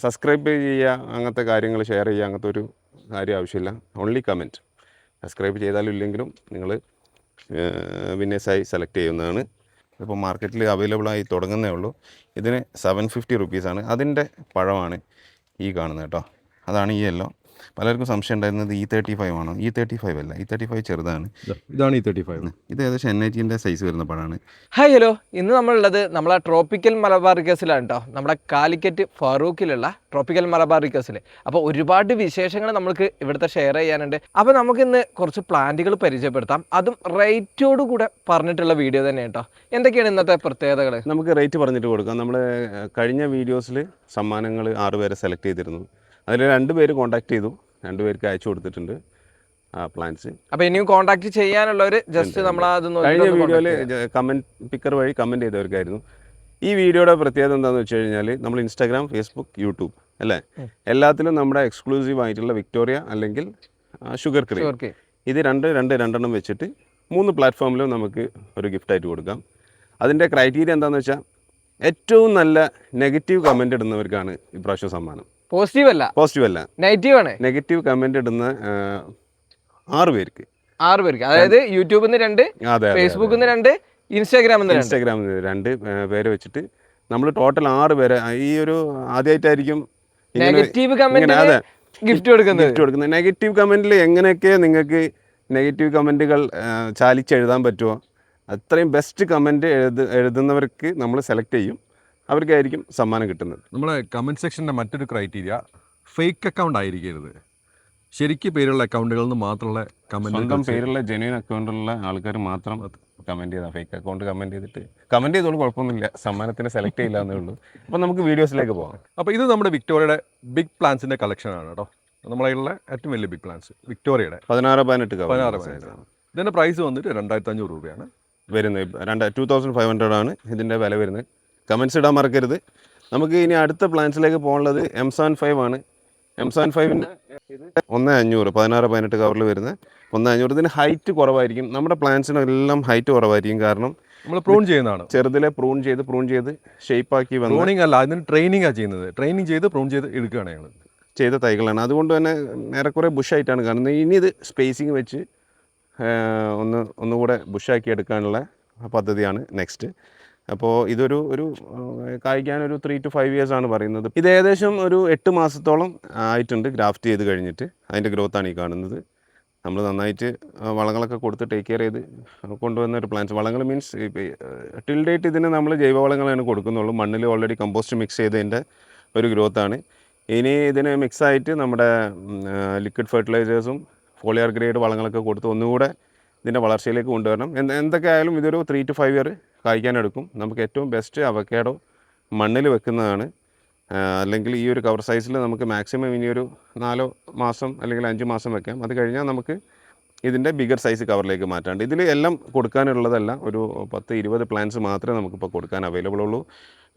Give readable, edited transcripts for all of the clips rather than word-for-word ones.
Subscribe ചെയ്യുക, അങ്ങനത്തെ കാര്യങ്ങൾ ഷെയർ ചെയ്യുക, അങ്ങനത്തെ ഒരു കാര്യം ആവശ്യമില്ല. Only comment. സബ്സ്ക്രൈബ് ചെയ്താലും ഇല്ലെങ്കിലും നിങ്ങൾ വിന്നേഴ്സായി സെലക്ട് ചെയ്യുന്നതാണ്. ഇപ്പോൾ മാർക്കറ്റിൽ അവൈലബിളായി തുടങ്ങുന്നേ ഉള്ളൂ. ഇതിന് 750 റുപ്പീസാണ്. അതിൻ്റെ പഴമാണ് ഈ കാണുന്നത് കേട്ടോ. അതാണ് ഈ യെല്ലോ. പലർക്കും സംശയം ഉണ്ടായിരുന്നത് E35 ആണോ? E35 അല്ല, E35 ചെറുതാണ്. ഇതാണ് E35. ഇത് ഏകദേശം NITൻ്റെ സൈസ് വരുന്ന പഴമാണ്. ഹായ് ഹലോ, ഇന്ന് നമ്മളുള്ളത് നമ്മളെ ട്രോപ്പിക്കൽ മലബാർ റിക്കേഴ്സിലാണ് കേട്ടോ. നമ്മുടെ കാലിക്കറ്റ് ഫറൂഖിലുള്ള ട്രോപ്പിക്കൽ മലബാർ റിക്കേഴ്സിൽ. അപ്പോൾ ഒരുപാട് വിശേഷങ്ങൾ നമുക്ക് ഇവിടുത്തെ ഷെയർ ചെയ്യാനുണ്ട്. അപ്പോൾ നമുക്കിന്ന് കുറച്ച് പ്ലാന്റുകൾ പരിചയപ്പെടുത്താം, അതും റേറ്റോട് കൂടെ പറഞ്ഞിട്ടുള്ള വീഡിയോ തന്നെ കേട്ടോ. എന്തൊക്കെയാണ് ഇന്നത്തെ പ്രത്യേകതകൾ? നമുക്ക് റേറ്റ് പറഞ്ഞിട്ട് കൊടുക്കാം. നമ്മൾ കഴിഞ്ഞ വീഡിയോസിൽ സമ്മാനങ്ങൾ 6 പേരെ സെലക്ട് ചെയ്തിരുന്നു. അതിൽ 2 പേര് കോൺടാക്ട് ചെയ്തു, 2 പേർക്ക് അയച്ചു കൊടുത്തിട്ടുണ്ട് പ്ലാൻസ്. അപ്പോൾ ഇനിയും കോൺടാക്ട് ചെയ്യാനുള്ളവർ ജസ്റ്റ് നമ്മൾ കഴിഞ്ഞ വീഡിയോയിൽ കമൻറ്റ് പിക്കർ വഴി കമൻറ്റ് ചെയ്തവർക്കായിരുന്നു. ഈ വീഡിയോയുടെ പ്രത്യേകത എന്താണെന്ന് വെച്ച് കഴിഞ്ഞാൽ നമ്മൾ ഇൻസ്റ്റാഗ്രാം, ഫേസ്ബുക്ക്, യൂട്യൂബ് അല്ലേ, എല്ലാത്തിലും നമ്മുടെ എക്സ്ക്ലൂസീവ് ആയിട്ടുള്ള വിക്ടോറിയ അല്ലെങ്കിൽ ഷുഗർ ക്രീം, ഇത് രണ്ടെണ്ണം വെച്ചിട്ട് 3 പ്ലാറ്റ്ഫോമിലും നമുക്ക് ഒരു ഗിഫ്റ്റായിട്ട് കൊടുക്കാം. അതിൻ്റെ ക്രൈറ്റീരിയ എന്താണെന്ന് വെച്ചാൽ ഏറ്റവും നല്ല നെഗറ്റീവ് കമൻറ്റ് ഇടുന്നവർക്കാണ് ഇപ്രാവശ്യം സമ്മാനം. പോസിറ്റീവ് അല്ല, നെഗറ്റീവ് കമൻറ്റ് ഇടുന്ന 6 പേർക്ക്, അതായത് യൂട്യൂബിൽ നിന്ന് 2, ഫേസ്ബുക്കിൽ നിന്ന് 2, ഇൻസ്റ്റാഗ്രാമിൽ നിന്ന് 2 പേര് വെച്ചിട്ട് നമ്മൾ ടോട്ടൽ 6 പേരെ ഈ ഒരു ആദ്യമായിട്ടായിരിക്കും നെഗറ്റീവ് കമന്റ് ഗിഫ്റ്റ് കൊടുക്കുന്നത്. നെഗറ്റീവ് കമൻറ്റിൽ എങ്ങനെയൊക്കെ നിങ്ങൾക്ക് നെഗറ്റീവ് കമൻറ്റുകൾ ചാലിച്ചെഴുതാൻ പറ്റുമോ അത്രയും ബെസ്റ്റ് കമൻറ്റ് എഴുതുന്നവർക്ക് നമ്മൾ സെലക്ട് ചെയ്യും. അവർക്കായിരിക്കും സമ്മാനം കിട്ടുന്നത്. നമ്മുടെ കമൻറ്റ് സെക്ഷൻ്റെ മറ്റൊരു ക്രൈറ്റീരിയ ഫേക്ക് അക്കൗണ്ട് ആയിരിക്കരുത്. ശരിക്കും പേരുള്ള അക്കൗണ്ടുകളിൽ നിന്ന് മാത്രമുള്ള കമൻറ്റ്, സ്വന്തം പേരുള്ള ജെന്യൂൻ അക്കൗണ്ടുള്ള ആൾക്കാർ മാത്രം കമൻറ്റ് ചെയ്താൽ, ഫേക്ക് അക്കൗണ്ട് കമൻറ്റ് ചെയ്തോളൂ, കുഴപ്പമൊന്നുമില്ല, സമ്മാനത്തിന് സെലക്ട് ചെയ്യില്ല എന്നേ ഉള്ളൂ. അപ്പോൾ നമുക്ക് വീഡിയോസിലേക്ക് പോകാം. അപ്പോൾ ഇത് നമ്മുടെ വിക്ടോറിയയുടെ ബിഗ് പ്ലാൻസിൻ്റെ കളക്ഷനാണ് കേട്ടോ. നമ്മളതിലുള്ള ഏറ്റവും വലിയ ബിഗ് പ്ലാൻസ് വിക്ടോറിയയുടെ 16-18 ഇതിൻ്റെ പ്രൈസ് വന്നിട്ട് 2500 രൂപയാണ് വരുന്നത്. 2500 ആണ് ഇതിൻ്റെ വില വരുന്നത്. കമൻറ്റ്സ് ഇടാൻ മറക്കരുത്. നമുക്ക് ഇനി അടുത്ത പ്ലാൻസിലേക്ക് പോകാനുള്ളത് M75 ആണ്. M75ൻ്റെ 1500 16-18 കവറിൽ വരുന്നത് 1500. ഇതിന് ഹൈറ്റ് കുറവായിരിക്കും. നമ്മുടെ പ്ലാൻസിനെല്ലാം ഹൈറ്റ് കുറവായിരിക്കും, കാരണം നമ്മൾ പ്രൂൺ ചെയ്യുന്നതാണ്. ചെറുതിലെ പ്രൂൺ ചെയ്ത് ഷേപ്പാക്കി വന്നു. പ്രൂണിങ് അല്ല, അതിന് ട്രെയിനിങ്ങാണ് ചെയ്യുന്നത്. ട്രെയിനിങ് ചെയ്ത് പ്രൂൺ ചെയ്ത് എടുക്കുകയാണ് ഞങ്ങൾ ചെയ്ത തൈകളാണ്. അതുകൊണ്ട് തന്നെ ഏറെക്കുറെ ബുഷായിട്ടാണ് കാണുന്നത്. ഇനി ഇത് സ്പേസിങ് വെച്ച് ഒന്നുകൂടെ ബുഷാക്കി എടുക്കാനുള്ള പദ്ധതിയാണ് നെക്സ്റ്റ്. അപ്പോൾ ഇതൊരു കായ്ക്കാനൊരു 3 to 5 years ആണ് പറയുന്നത്. ഇത് ഏകദേശം ഒരു 8 മാസത്തോളം ആയിട്ടുണ്ട് ഗ്രാഫ്റ്റ് ചെയ്ത് കഴിഞ്ഞിട്ട്. അതിൻ്റെ ഗ്രോത്താണ് ഈ കാണുന്നത്. നമ്മൾ നന്നായിട്ട് വളങ്ങളൊക്കെ കൊടുത്ത് ടേക്ക് കെയർ ചെയ്ത് കൊണ്ടുവന്ന ഒരു പ്ലാന്റ്സ്. വളങ്ങൾ മീൻസ് ടിൽ ഡേറ്റ് ഇതിന് നമ്മൾ ജൈവവളങ്ങളാണ് കൊടുക്കുന്നുള്ളൂ. മണ്ണിൽ ഓൾറെഡി കമ്പോസ്റ്റ് മിക്സ് ചെയ്തതിൻ്റെ ഒരു ഗ്രോത്താണ്. ഇനി ഇതിന് മിക്സായിട്ട് നമ്മുടെ ലിക്വിഡ് ഫെർട്ടിലൈസേഴ്സും ഫോളിയർ ഗ്രേഡ് വളങ്ങളൊക്കെ കൊടുത്ത് ഒന്നുകൂടെ ഇതിൻ്റെ വളർച്ചയിലേക്ക് കൊണ്ടുവരണം. എന്തൊക്കെ ആയാലും ഇതൊരു 3 to 5 year കായ്ക്കാനെടുക്കും. നമുക്ക് ഏറ്റവും ബെസ്റ്റ് അവക്കാഡോ മണ്ണിൽ വെക്കുന്നതാണ്. അല്ലെങ്കിൽ ഈ ഒരു കവർ സൈസിൽ നമുക്ക് മാക്സിമം ഇനിയൊരു 4 മാസം അല്ലെങ്കിൽ 5 മാസം വെക്കാം. അത് കഴിഞ്ഞാൽ നമുക്ക് ഇതിൻ്റെ ബിഗർ സൈസ് കവറിലേക്ക് മാറ്റാണ്ട്. ഇതിൽ എല്ലാം കൊടുക്കാനുള്ളതല്ല, ഒരു 10-20 പ്ലാന്റ്സ് മാത്രമേ നമുക്കിപ്പോൾ കൊടുക്കാൻ അവൈലബിൾ ഉള്ളൂ.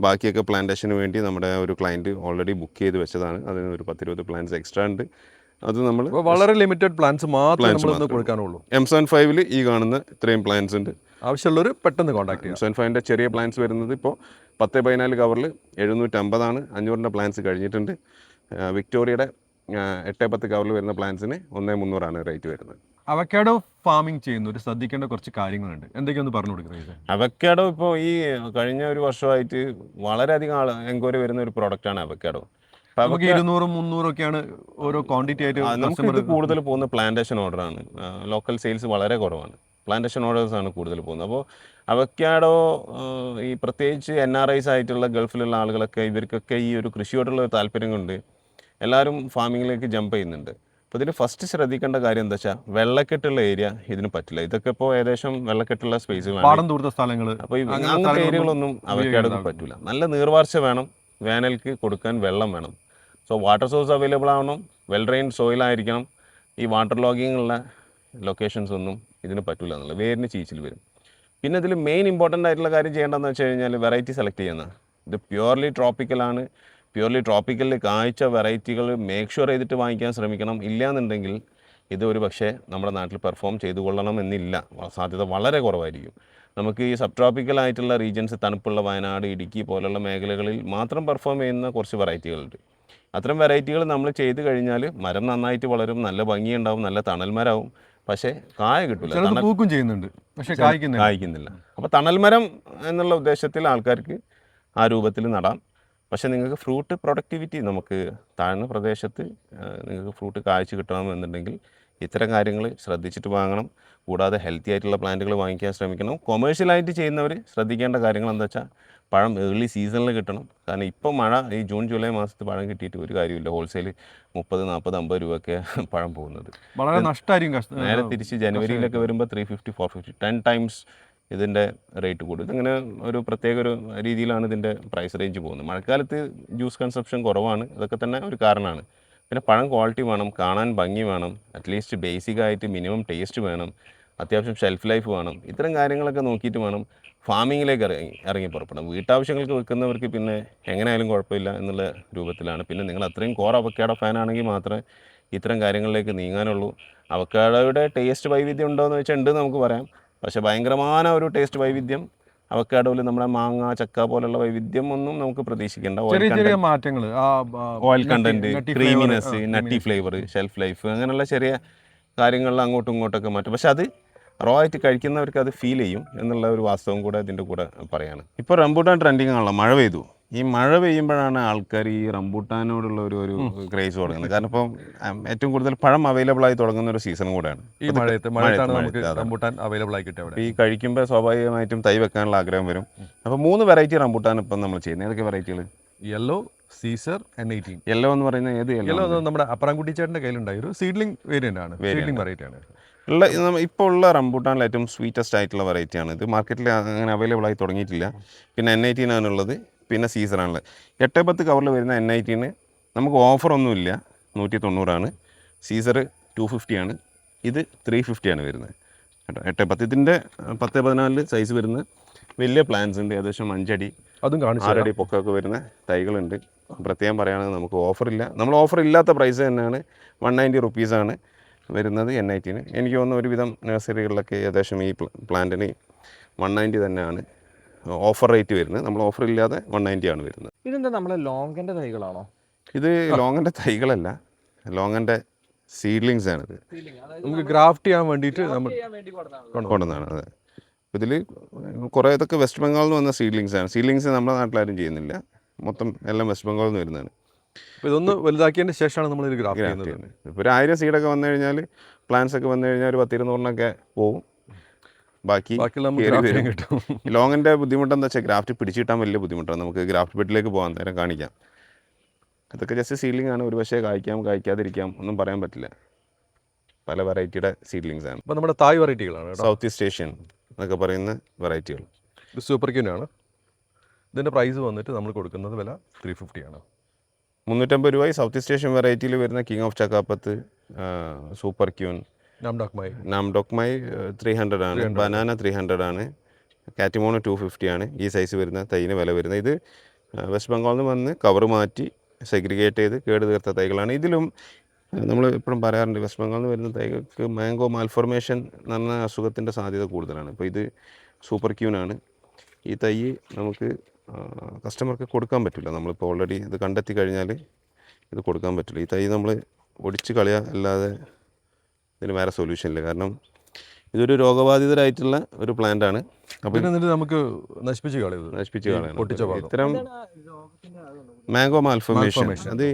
ബാക്കിയൊക്കെ പ്ലാന്റേഷന് വേണ്ടി നമ്മുടെ ഒരു ക്ലയൻറ്റ് ഓൾറെഡി ബുക്ക് ചെയ്ത് വെച്ചതാണ്. അതിന് ഒരു 10-20 പ്ലാന്റ്സ് എക്സ്ട്രാ ഉണ്ട്. അത് നമ്മൾ വളരെ ലിമിറ്റഡ് പ്ലാന്റ്സ് മാത്രമേ നമ്മൾ കൊടുക്കാനുള്ളൂ. M75ൽ ഈ കാണുന്ന ഇത്രയും പ്ലാന്റ്സ് ഉണ്ട്. ആവശ്യമുള്ളവർ പെട്ടെന്ന് കോൺടാക്ട് ചെയ്യാം. M75ൻ്റെ ചെറിയ പ്ലാന്റ്സ് വരുന്നത് ഇപ്പോൾ 10-14 കവറിൽ 750 ആണ്. 500ൻ്റെ പ്ലാന്റ്സ് കഴിഞ്ഞിട്ടുണ്ട്. വിക്ടോറിയയുടെ 8-10 കവറിൽ വരുന്ന പ്ലാന്റ്സിന് 1300 ആണ് റേറ്റ് വരുന്നത്. അവക്കാഡോ ഫാമിംഗ് ചെയ്യുന്ന ഒരു ശ്രദ്ധിക്കേണ്ട കുറച്ച് കാര്യങ്ങളുണ്ട്, എന്തൊക്കെയൊന്ന് പറഞ്ഞു കൊടുക്കുന്നത്? അവക്കാഡോ ഇപ്പോൾ ഈ കഴിഞ്ഞ ഒരു വർഷമായിട്ട് വളരെയധികം എൻക്വയറി വരുന്ന ഒരു പ്രോഡക്റ്റാണ് അവക്കാഡോ. നമുക്ക് 200-300 ഒക്കെയാണ് ഓരോ ക്വാണ്ടിറ്റി ആയിട്ട്. നമുക്ക് ഇത് കൂടുതൽ പോകുന്ന പ്ലാന്റേഷൻ ഓർഡറാണ്. ലോക്കൽ സെയിൽസ് വളരെ കുറവാണ്. പ്ലാന്റേഷൻ ഓർഡേഴ്സാണ് കൂടുതൽ പോകുന്നത്. അപ്പോൾ അവക്കാഡോ ഈ പ്രത്യേകിച്ച് NRIs ആയിട്ടുള്ള ഗൾഫിലുള്ള ആളുകളൊക്കെ, ഇവർക്കൊക്കെ ഈ ഒരു കൃഷിയോടുള്ള ഒരു താല്പര്യം കൊണ്ട് എല്ലാവരും ഫാമിങ്ങിലേക്ക് ജമ്പ് ചെയ്യുന്നുണ്ട്. അപ്പോൾ ഇതിൽ ഫസ്റ്റ് ശ്രദ്ധിക്കേണ്ട കാര്യം എന്താ വെച്ചാൽ വെള്ളക്കെട്ടുള്ള ഏരിയ ഇതിന് പറ്റില്ല. ഇതൊക്കെ ഇപ്പോൾ ഏകദേശം വെള്ളക്കെട്ടുള്ള സ്പേസുകളാണ്, പാടം തൂർത്ത സ്ഥലങ്ങൾ. അപ്പോൾ അങ്ങനത്തെ ഏരിയകളൊന്നും അവക്കാഡോ പറ്റില്ല. നല്ല നീർവാർച്ച വേണം, വേനൽക്ക് കൊടുക്കാൻ വെള്ളം വേണം. സോ വാട്ടർ സോഴ്സ് അവൈലബിൾ ആവണം, വെൽ ഡ്രെയിൻഡ് സോയിലായിരിക്കണം. ഈ വാട്ടർ ലോഗിങ് ഉള്ള ലൊക്കേഷൻസ് ഒന്നും ഇതിന് പറ്റില്ല എന്നുള്ളത്, വേരിന് ചീച്ചിൽ വരും. പിന്നെ ഇതിൽ മെയിൻ ഇമ്പോർട്ടൻ്റ് ആയിട്ടുള്ള കാര്യം ചെയ്യേണ്ടതെന്ന് വെച്ച് കഴിഞ്ഞാൽ വെറൈറ്റി സെലക്ട് ചെയ്യുന്ന. ഇത് പ്യുവർലി ട്രോപ്പിക്കലാണ്. പ്യുവർലി ട്രോപ്പിക്കലിൽ കായ്ച്ച വെറൈറ്റികൾ മേക്ക് ഷുവർ ചെയ്തിട്ട് വാങ്ങിക്കാൻ ശ്രമിക്കണം. ഇല്ലയെന്നുണ്ടെങ്കിൽ ഇത് ഒരു പക്ഷേ നമ്മുടെ നാട്ടിൽ പെർഫോം ചെയ്തു കൊള്ളണം എന്നില്ല, സാധ്യത വളരെ കുറവായിരിക്കും. നമുക്ക് ഈ സബ് ട്രോപ്പിക്കലായിട്ടുള്ള റീജിയൻസ്, തണുപ്പുള്ള വയനാട്, ഇടുക്കി പോലുള്ള മേഖലകളിൽ മാത്രം പെർഫോം ചെയ്യുന്ന കുറച്ച് വെറൈറ്റികളുണ്ട്. അത്തരം വെറൈറ്റികൾ നമ്മൾ ചെയ്ത് കഴിഞ്ഞാൽ മരം നന്നായിട്ട് വളരും, നല്ല ഭംഗിയുണ്ടാവും, നല്ല തണൽ മരമാവും. പക്ഷേ കായ കിട്ടില്ല, ചിലത് പൂക്കും ചെയ്യുന്നുണ്ട്, പക്ഷെ കായ്ക്കുന്നില്ല. അപ്പോൾ തണൽ മരം എന്നുള്ള ഉദ്ദേശത്തിൽ ആൾക്കാർക്ക് ആ രൂപത്തിൽ നടാം. പക്ഷേ നിങ്ങൾക്ക് ഫ്രൂട്ട് പ്രൊഡക്ടിവിറ്റി നമുക്ക് താഴ്ന്ന പ്രദേശത്ത് നിങ്ങൾക്ക് ഫ്രൂട്ട് കായ്ച്ച് കിട്ടണമെന്നുണ്ടെങ്കിൽ ഇത്തരം കാര്യങ്ങൾ ശ്രദ്ധിച്ചിട്ട് വാങ്ങണം. കൂടാതെ ഹെൽത്തി ആയിട്ടുള്ള പ്ലാന്റുകൾ വാങ്ങിക്കാൻ ശ്രമിക്കണം. കൊമേഴ്ഷ്യലായിട്ട് ചെയ്യുന്നവർ ശ്രദ്ധിക്കേണ്ട കാര്യങ്ങൾ എന്താ വെച്ചാൽ പഴം ഏർലി സീസണിൽ കിട്ടണം. കാരണം ഇപ്പോൾ മഴ ഈ ജൂൺ ജൂലൈ മാസത്തിൽ പഴം കിട്ടിയിട്ട് ഒരു കാര്യമില്ല. ഹോൾസെയിൽ 30, 40, 50 രൂപയൊക്കെ പഴം പോകുന്നത്. വളരെ നഷ്ടമായിരിക്കും. നേരെ തിരിച്ച് ജനുവരിയിലൊക്കെ വരുമ്പോൾ 350, 450, 10 ടൈംസ് ഇതിൻ്റെ റേറ്റ് കൂടും. ഇതിങ്ങനെ ഒരു പ്രത്യേക ഒരു രീതിയിലാണ് ഇതിൻ്റെ പ്രൈസ് റേഞ്ച് പോകുന്നത്. മഴക്കാലത്ത് ജ്യൂസ് കൺസപ്ഷൻ കുറവാണ്, അതൊക്കെ തന്നെ ഒരു കാരണമാണ്. പിന്നെ പഴം ക്വാളിറ്റി വേണം, കാണാൻ ഭംഗി വേണം, അറ്റ്ലീസ്റ്റ് ബേസിക്കായിട്ട് മിനിമം ടേസ്റ്റ് വേണം, അത്യാവശ്യം ഷെൽഫ് ലൈഫ് വേണം. ഇത്തരം കാര്യങ്ങളൊക്കെ നോക്കിയിട്ട് വേണം ഫാമിങ്ങിലേക്ക് ഇറങ്ങി പുറപ്പെടാം. വീട്ടാവശ്യങ്ങൾക്ക് വെക്കുന്നവർക്ക് പിന്നെ എങ്ങനെയായാലും കുഴപ്പമില്ല എന്നുള്ള രൂപത്തിലാണ്. പിന്നെ നിങ്ങൾ അത്രയും കോർ അവക്കാഡോ ഫാനാണെങ്കിൽ മാത്രമേ ഇത്തരം കാര്യങ്ങളിലേക്ക് നീങ്ങാനുള്ളൂ. അവക്കാഡോയുടെ ടേസ്റ്റ് വൈവിധ്യം ഉണ്ടോ എന്ന് വെച്ചാൽ ഉണ്ട് നമുക്ക് പറയാം. പക്ഷേ ഭയങ്കരമായ ഒരു ടേസ്റ്റ് വൈവിധ്യം അവക്കാഡോയിൽ നമ്മുടെ മാങ്ങ, ചക്ക പോലുള്ള വൈവിധ്യം ഒന്നും നമുക്ക് പ്രതീക്ഷിക്കേണ്ട. ചെറിയ മാറ്റങ്ങൾ, oil content, creaminess, nutty flavour, shelf life, അങ്ങനെയുള്ള ചെറിയ കാര്യങ്ങളിൽ അങ്ങോട്ടും ഇങ്ങോട്ടൊക്കെ മാറ്റും. പക്ഷെ അത് റോ ആയിട്ട് കഴിക്കുന്നവർക്ക് അത് ഫീൽ ചെയ്യും എന്നുള്ള ഒരു വാസ്തവം കൂടെ ഇതിൻ്റെ കൂടെ പറയാണ്. ഇപ്പോൾ റംബൂട്ടാൻ ട്രെൻഡിങ് ആണല്ലോ, മഴ പെയ്തു. ഈ മഴ പെയ്യുമ്പോഴാണ് ആൾക്കാർ ഈ റംബൂട്ടാനോടുള്ള ഒരു ക്രേസ് തുടങ്ങുന്നത്. കാരണം ഇപ്പം ഏറ്റവും കൂടുതൽ പഴം അവൈലബിൾ ആയി തുടങ്ങുന്ന ഒരു സീസൺ കൂടെയാണ് ഈ മഴയത്താണ് നമുക്ക് റംബൂട്ടാൻ അവൈലബിൾ ആയി കിട്ടുക. ഈ കഴിക്കുമ്പോൾ സ്വാഭാവികമായിട്ടും തൈ വെക്കാനുള്ള ആഗ്രഹം വരും. അപ്പോൾ 3 വെറൈറ്റി റംബൂട്ടാൻ ഇപ്പം നമ്മൾ ചെയ്യുന്നത്. ഏതൊക്കെ വെറൈറ്റികൾ? Yellow, Caesar, N18. യെല്ലോ എന്ന് പറയുന്നത് ഏത് യെല്ലോ? നമ്മുടെ അപ്പറാംകുട്ടി ചേട്ടൻ്റെ കയ്യിലുണ്ടായ ഒരു സീഡ്ലിംഗ് വേരിയൻ്റ് ആണ്, സീഡ്ലിംഗ് വെറൈറ്റി ആണ്. ഇപ്പോൾ ഉള്ള റംബൂട്ടാനിൽ ഏറ്റവും സ്വീറ്റസ്റ്റ് ആയിട്ടുള്ള വെറൈറ്റിയാണ് ഇത്. മാർക്കറ്റിൽ അങ്ങനെ അവൈലബിൾ ആയി തുടങ്ങിയിട്ടില്ല. പിന്നെ N18 ആണുള്ളത്, പിന്നെ സീസറാണുള്ളത്. 8-10 കവറിൽ വരുന്ന N18 നമുക്ക് ഓഫറൊന്നുമില്ല, 190 സീസർ 250 ആണ്, ഇത് 350 വരുന്നത് കേട്ടോ. 8-10 ഇതിൻ്റെ 10-14 സൈസ് വരുന്ന വലിയ പ്ലാന്റ്സ് ഉണ്ട്, ഏകദേശം 5 അടി, അതും 6 അടി പൊക്കമൊക്കെ വരുന്ന തൈകളുണ്ട്. പ്രത്യേകം പറയുകയാണെങ്കിൽ നമുക്ക് ഓഫറില്ല. നമ്മൾ ഓഫർ ഇല്ലാത്ത പ്രൈസ് തന്നെയാണ്, 190 റുപ്പീസാണ് വരുന്നത് N18. എനിക്ക് തോന്നുന്നു ഒരുവിധം നഴ്സറികളിലൊക്കെ ഏകദേശം ഈ പ്ലാന്റിന് 190 തന്നെയാണ് ഓഫർ റേറ്റ് വരുന്നത്. നമ്മൾ ഓഫർ ഇല്ലാതെ 190 ആണ് വരുന്നത്. ഇതെന്താ നമ്മളെ ലോങ്ങിൻ്റെ തൈകളാണോ? ഇത് ലോങ്ങിൻ്റെ തൈകളല്ല, ലോങ്ങിൻ്റെ സീഡ്ലിങ്സ് ആണിത്. നമുക്ക് ഗ്രാഫ്റ്റ് ചെയ്യാൻ വേണ്ടിയിട്ട് നമ്മൾ കൊണ്ടുവന്നതാണ്. അതെ, ഇതിൽ കുറേ ഇതൊക്കെ വെസ്റ്റ് ബംഗാളിൽ നിന്ന് വന്ന സീഡ്ലിങ്സ് ആണ്. സീഡ്ലിങ്സ് നമ്മുടെ നാട്ടിലാരും ചെയ്യുന്നില്ല, മൊത്തം എല്ലാം വെസ്റ്റ് ബംഗാളിൽ നിന്ന് വരുന്നതാണ്. അപ്പോൾ ഇതൊന്ന് വലുതാക്കിയതിന് ശേഷമാണ് നമ്മൾ ഇത് ഗ്രാഫ്റ്റ് ചെയ്യുന്നത്. ഇപ്പോൾ ഒരു 1000 സീഡൊക്കെ വന്നു കഴിഞ്ഞാൽ, പ്ലാന്റ്സ് ഒക്കെ വന്നു കഴിഞ്ഞാൽ ഒരു 10-20 പോകും, ബാക്കി കിട്ടും. ലോങ്ങിൻ്റെ ബുദ്ധിമുട്ടെന്താ വെച്ചാൽ ഗ്രാഫ്റ്റ് പിടിച്ചു കിട്ടാൻ വലിയ ബുദ്ധിമുട്ടാണ്. നമുക്ക് ഗ്രാഫ്റ്റ് ബെഡിലേക്ക് പോകാൻ നേരം കാണിക്കാം. അതൊക്കെ ജസ്റ്റ് സീഡ്ലിംഗ് ആണ്, ഒരു പക്ഷേ കായ്ക്കാതിരിക്കാം, ഒന്നും പറയാൻ പറ്റില്ല. പല വെറൈറ്റിയുടെ സീഡ്ലിങ്സ് ആണ്. അപ്പോൾ നമ്മുടെ തായ് വെറൈറ്റികളാണ്, സൗത്ത് ഈസ്റ്റ് ഏഷ്യൻ എന്നൊക്കെ പറയുന്ന വെറൈറ്റികൾ. ഇത് സൂപ്പർ ക്യൂനാണ്. ഇതിൻ്റെ പ്രൈസ് വന്നിട്ട് നമ്മൾ കൊടുക്കുന്നത് വില 350 ആണ്. 350 രൂപ. സൗത്ത് ഈസ്റ്റ് ഏഷ്യൻ വെറൈറ്റിയിൽ വരുന്ന കിങ് ഓഫ് ചക്കാപ്പത്ത്, സൂപ്പർ ക്യൂൻ, നാംഡോക്മായി 300 ആണ്, ബനാന 300 ആണ്, കാറ്റിമോണ് 250 ആണ് ഈ സൈസ് വരുന്ന തൈന് വില വരുന്നത്. ഇത് വെസ്റ്റ് ബംഗാളിൽ നിന്ന് വന്ന് കവർ മാറ്റി സെഗ്രിഗേറ്റ് ചെയ്ത് കേട് തീർത്ത തൈകളാണ്. ഇതിലും നമ്മൾ എപ്പോഴും പറയാറുണ്ട്, വെസ്റ്റ് ബംഗാളിൽ നിന്ന് വരുന്ന തൈകൾക്ക് മാംഗോ മാൽഫോർമേഷൻ എന്ന് പറഞ്ഞ അസുഖത്തിൻ്റെ സാധ്യത കൂടുതലാണ്. അപ്പോൾ ഇത് സൂപ്പർ ക്യൂനാണ്. ഈ തൈ നമുക്ക് കസ്റ്റമർക്ക് കൊടുക്കാൻ പറ്റില്ല. നമ്മളിപ്പോൾ ഓൾറെഡി ഇത് കണ്ടെത്തി കഴിഞ്ഞാൽ ഇത് കൊടുക്കാൻ പറ്റില്ല. ഈ തൈ നമ്മൾ ഒടിച്ച് കളയുക അല്ലാതെ ഇതിന് വേറെ സൊല്യൂഷൻ ഇല്ല. കാരണം ഇതൊരു രോഗബാധിതരായിട്ടുള്ള ഒരു പ്ലാന്റ് ആണ്. അപ്പോൾ നമുക്ക് നശിപ്പിച്ച് കളയണം. ഇത്തരം മാംഗോ മാൽഫോർമേഷൻ അത്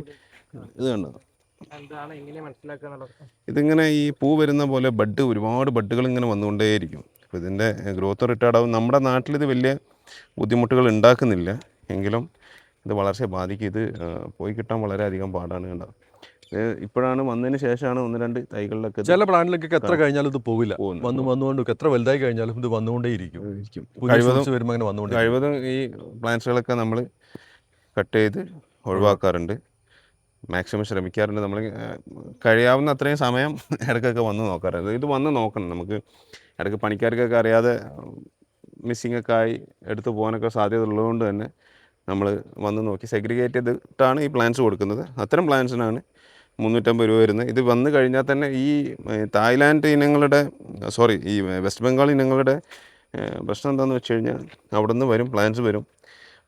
ഇത് കണ്ടോ, ഇതിങ്ങനെ ഈ പൂ വരുന്ന പോലെ ഒരുപാട് ബഡ്ഡുകൾ ഇങ്ങനെ വന്നുകൊണ്ടേയിരിക്കും. അപ്പോൾ ഇതിൻ്റെ ഗ്രോത്ത് റിട്ടാർഡാവും. നമ്മുടെ നാട്ടിലിത് വലിയ ബുദ്ധിമുട്ടുകൾ ഉണ്ടാക്കുന്നില്ല, എങ്കിലും ഇത് വളർച്ചയെ ബാധിക്കും. ഇത് പോയി കിട്ടാൻ വളരെയധികം പാടാണ്. കണ്ടോ, ഇപ്പോഴാണ് വന്നതിന് ശേഷമാണ് 1-2 തൈകളിലൊക്കെ. ചില പ്ലാന്റിലൊക്കെ എത്ര കഴിഞ്ഞാലും ഇത് പോവില്ല, വന്നുകൊണ്ട് എത്ര വലുതായി കഴിഞ്ഞാലും ഇത് വന്നുകൊണ്ടേയിരിക്കും. കഴിവതും ഈ പ്ലാന്റ്സുകളൊക്കെ നമ്മൾ കട്ട് ചെയ്ത് ഒഴിവാക്കാറുണ്ട്, മാക്സിമം ശ്രമിക്കാറുണ്ട്. നമ്മൾ കഴിയാവുന്ന അത്രയും സമയം ഇടയ്ക്കൊക്കെ വന്ന് നോക്കാറുണ്ട്. ഇത് വന്ന് നോക്കണം. നമുക്ക് ഇടയ്ക്ക് പണിക്കാർക്കൊക്കെ അറിയാതെ മിസ്സിംഗ് ഒക്കെ ആയി എടുത്തു പോകാനൊക്കെ സാധ്യത ഉള്ളതുകൊണ്ട് തന്നെ നമ്മൾ വന്ന് നോക്കി സെഗ്രിഗേറ്റ് ചെയ്തിട്ടാണ് ഈ പ്ലാന്റ്സ് കൊടുക്കുന്നത്. അത്തരം പ്ലാന്റ്സിനാണ് 350 രൂപ വരുന്നത്. ഇത് വന്നു കഴിഞ്ഞാൽ തന്നെ ഈ തായ്ലാൻഡ് ഇനങ്ങളുടെ ഈ വെസ്റ്റ് ബംഗാൾ ഇനങ്ങളുടെ പ്രശ്നം എന്താണെന്ന് വെച്ച് കഴിഞ്ഞാൽ അവിടെ നിന്ന് പ്ലാന്റ്സ് വരും,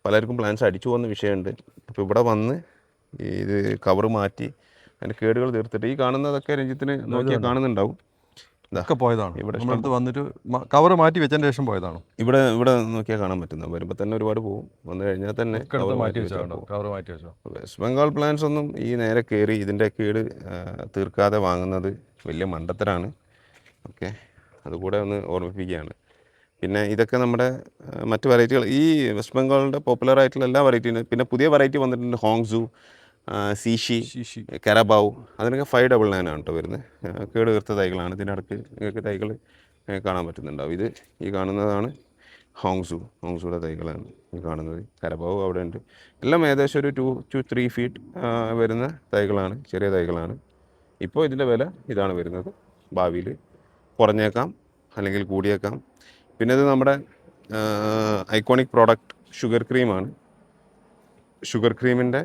പലർക്കും പ്ലാന്റ്സ് അടിച്ചു പോകുന്ന വിഷയമുണ്ട്. അപ്പോൾ ഇവിടെ വന്ന് ഇത് കവർ മാറ്റി അതിൻ്റെ കേടുകൾ തീർത്തിട്ട് ഈ കാണുന്നതൊക്കെ രഞ്ജിത്തിന് നോക്കിയാൽ കാണുന്നുണ്ടാവും. ഒക്കെ പോയതാണ് ഇവിടെ നമ്മുടെ അടുത്ത് വന്നിട്ട് കവർ മാറ്റി വെച്ചതിന് ശേഷം പോയതാണ്. ഇവിടെ നോക്കിയാൽ കാണാൻ പറ്റുന്നത്. വരുമ്പോൾ തന്നെ ഒരുപാട് പോകും. വന്നു കഴിഞ്ഞാൽ തന്നെ ഒക്കെ മാറ്റി വെച്ചോ, കവർ മാറ്റി വെച്ചോ. വെസ്റ്റ് ബംഗാൾ പ്ലാൻസ് ഒന്നും ഈ നേരെ കയറി ഇതിൻ്റെ കേട് തീർക്കാതെ വാങ്ങുന്നത് വലിയ മണ്ടത്തരാണ്. ഓക്കെ, അതുകൂടെ ഒന്ന് ഓർമ്മിപ്പിക്കുകയാണ്. പിന്നെ ഇതൊക്കെ നമ്മുടെ മറ്റ് വെറൈറ്റികൾ ഈ വെസ്റ്റ് ബംഗാളിൻ്റെ പോപ്പുലർ ആയിട്ടുള്ള എല്ലാ വെറൈറ്റിയും. പിന്നെ പുതിയ വെറൈറ്റി വന്നിട്ടുണ്ട്, ഹോങ്സു, സീഷി, കരാബാവ്. അതിനൊക്കെ 599 ആണ് കേട്ടോ വരുന്നത്. കേട് തീർത്ത തൈകളാണ്. ഇതിനടുക്ക് നിങ്ങൾക്ക് തൈകൾ കാണാൻ പറ്റുന്നുണ്ടാവും. ഇത് ഈ കാണുന്നതാണ് ഹോങ്സുയുടെ തൈകളാണ് ഈ കാണുന്നത്. കരാബാവ് അവിടെ ഉണ്ട്. എല്ലാം ഏകദേശം ഒരു 2 to 3 feet വരുന്ന തൈകളാണ്, ചെറിയ തൈകളാണ്. ഇപ്പോൾ ഇതിൻ്റെ വില ഇതാണ് വരുന്നത്. ഭാവിയിൽ കുറഞ്ഞേക്കാം അല്ലെങ്കിൽ കൂടിയേക്കാം. പിന്നെ ഇത് നമ്മുടെ ഐക്കോണിക് പ്രോഡക്റ്റ് ഷുഗർ ക്രീമാണ്. ഷുഗർ ക്രീമിൻ്റെ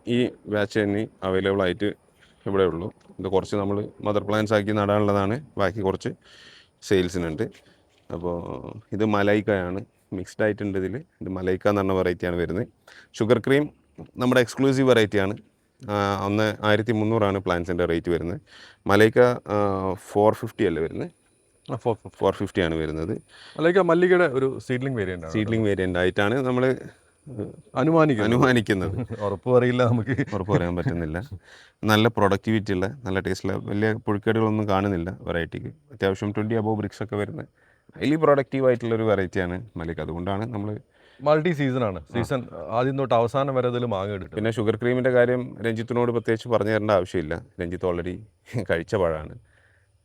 ഈ ബാച്ച് തന്നെ അവൈലബിൾ ആയിട്ട് ഇവിടെ ഉള്ളൂ. ഇത് കുറച്ച് നമ്മൾ മദർ പ്ലാന്റ്സ് ആക്കി നടാനുള്ളതാണ്, ബാക്കി കുറച്ച് സെയിൽസിനുണ്ട്. അപ്പോൾ ഇത് മലൈക്കയാണ്, മിക്സ്ഡ് ആയിട്ടുണ്ട് ഇതിൽ. ഇത് മലൈക്ക എന്ന് പറഞ്ഞ വെറൈറ്റിയാണ് വരുന്നത്. ഷുഗർ ക്രീം നമ്മുടെ എക്സ്ക്ലൂസീവ് വെറൈറ്റിയാണ്. 1300 പ്ലാന്റ്സിൻ്റെ റേറ്റ് വരുന്നത്. മലൈക്ക 450 അല്ലേ വരുന്നത്, 450 ആണ് വരുന്നത്. മല്ലികയുടെ ഒരു സീഡ്ലിംഗ് വേരിയൻ്റ് ആയിട്ടാണ് നമ്മൾ അനുമാനിക്കുന്നത്. ഉറപ്പ് പറയില്ല, നമുക്ക് ഉറപ്പ് പറയാൻ പറ്റുന്നില്ല. നല്ല പ്രൊഡക്ടിവിറ്റി ഉള്ള, നല്ല ടേസ്റ്റുള്ള, വലിയ പുഴുക്കേടുകളൊന്നും കാണുന്നില്ല വെറൈറ്റിക്ക്. അത്യാവശ്യം 20 above ബ്രിക്സ് ഒക്കെ വരുന്ന ഹൈലി പ്രൊഡക്റ്റീവ് ആയിട്ടുള്ളൊരു വെറൈറ്റിയാണ് മല്ലിക. അതുകൊണ്ടാണ് നമ്മൾ മൾട്ടി സീസണാണ്. സീസൺ ആദ്യം തൊട്ട് അവസാനം വരെ അതിൽ മാങ്ങ എടുക്കും. പിന്നെ ഷുഗർ ക്രീമിൻ്റെ കാര്യം രഞ്ജിത്തിനോട് പ്രത്യേകിച്ച് പറഞ്ഞു തരേണ്ട ആവശ്യമില്ല. രഞ്ജിത്ത് ഓൾറെഡി കഴിച്ച പഴമാണ്.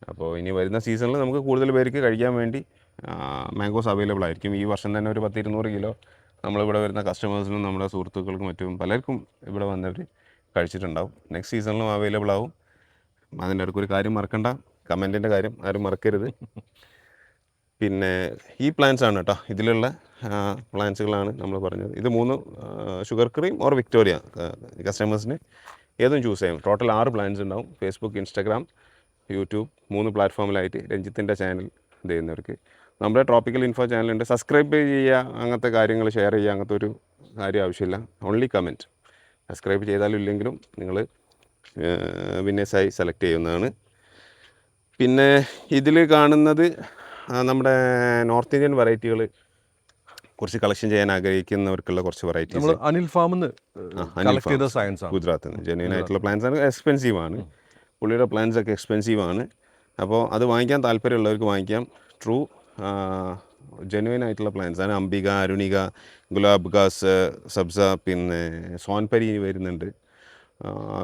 അപ്പോൾ ഇനി വരുന്ന സീസണിൽ നമുക്ക് കൂടുതൽ പേർക്ക് കഴിക്കാൻ വേണ്ടി മാംഗോസ് അവൈലബിൾ ആയിരിക്കും. ഈ വർഷം തന്നെ ഒരു 100-200 കിലോ നമ്മളിവിടെ വരുന്ന കസ്റ്റമേഴ്സിനും നമ്മുടെ സുഹൃത്തുക്കൾക്കും മറ്റും പലർക്കും ഇവിടെ വന്നവർ കഴിച്ചിട്ടുണ്ടാവും. നെക്സ്റ്റ് സീസണിലും അവൈലബിൾ ആവും. അതിൻ്റെ അടുത്തൊരു കാര്യം മറക്കണ്ട, കമൻറ്റിൻ്റെ കാര്യം ആരും മറക്കരുത്. പിന്നെ ഈ പ്ലാന്റ്സ് ആണ് കേട്ടോ, ഇതിലുള്ള പ്ലാന്റ്സുകളാണ് നമ്മൾ പറഞ്ഞത്. ഇത് 3 ഷുഗർ ക്രീം ഓർ വിക്ടോറിയ കസ്റ്റമേഴ്സിന് ഏതും ചൂസ് ചെയ്യാം. ടോട്ടൽ 6 പ്ലാന്റ്സ് ഉണ്ടാവും. ഫേസ്ബുക്ക്, ഇൻസ്റ്റാഗ്രാം, യൂട്യൂബ് 3 പ്ലാറ്റ്ഫോമിലായിട്ട് രഞ്ജിത്തിൻ്റെ ചാനൽ ചെയ്യുന്നവർക്ക്. നമ്മുടെ ട്രോപ്പിക്കൽ ഇൻഫോ ചാനലുണ്ട്. സബ്സ്ക്രൈബ് ചെയ്യുക, അങ്ങനത്തെ കാര്യങ്ങൾ ഷെയർ ചെയ്യുക, അങ്ങനത്തെ ഒരു കാര്യം ആവശ്യമില്ല. Only comment. സബ്സ്ക്രൈബ് ചെയ്താലും ഇല്ലെങ്കിലും നിങ്ങൾ വിന്നേഴ്സായി സെലക്ട് ചെയ്യുന്നതാണ്. പിന്നെ ഇതിൽ കാണുന്നത് നമ്മുടെ നോർത്ത് ഇന്ത്യൻ വെറൈറ്റികൾ കുറച്ച് കളക്ഷൻ ചെയ്യാൻ ആഗ്രഹിക്കുന്നവർക്കുള്ള കുറച്ച് വെറൈറ്റീസ്. അനിൽ ഫാമിന്ന് ഗുജറാത്തിൽ നിന്ന് ജെന്യൂൻ ആയിട്ടുള്ള പ്ലാന്റ്സ് ആണ്. എക്സ്പെൻസീവ് ആണ്, പുള്ളിയുടെ പ്ലാന്റ്സ് ഒക്കെ എക്സ്പെൻസീവ് ആണ്. അപ്പോൾ അത് വാങ്ങിക്കാൻ താല്പര്യമുള്ളവർക്ക് വാങ്ങിക്കാം. ട്രൂ ജെന്യൂൻ ആയിട്ടുള്ള പ്ലാന്റ്സ് ആണ്. അംബിക, അരുണിക, ഗുലാബ് ഗാസ്, സബ്സ, പിന്നെ സോൻപരി വരുന്നുണ്ട്.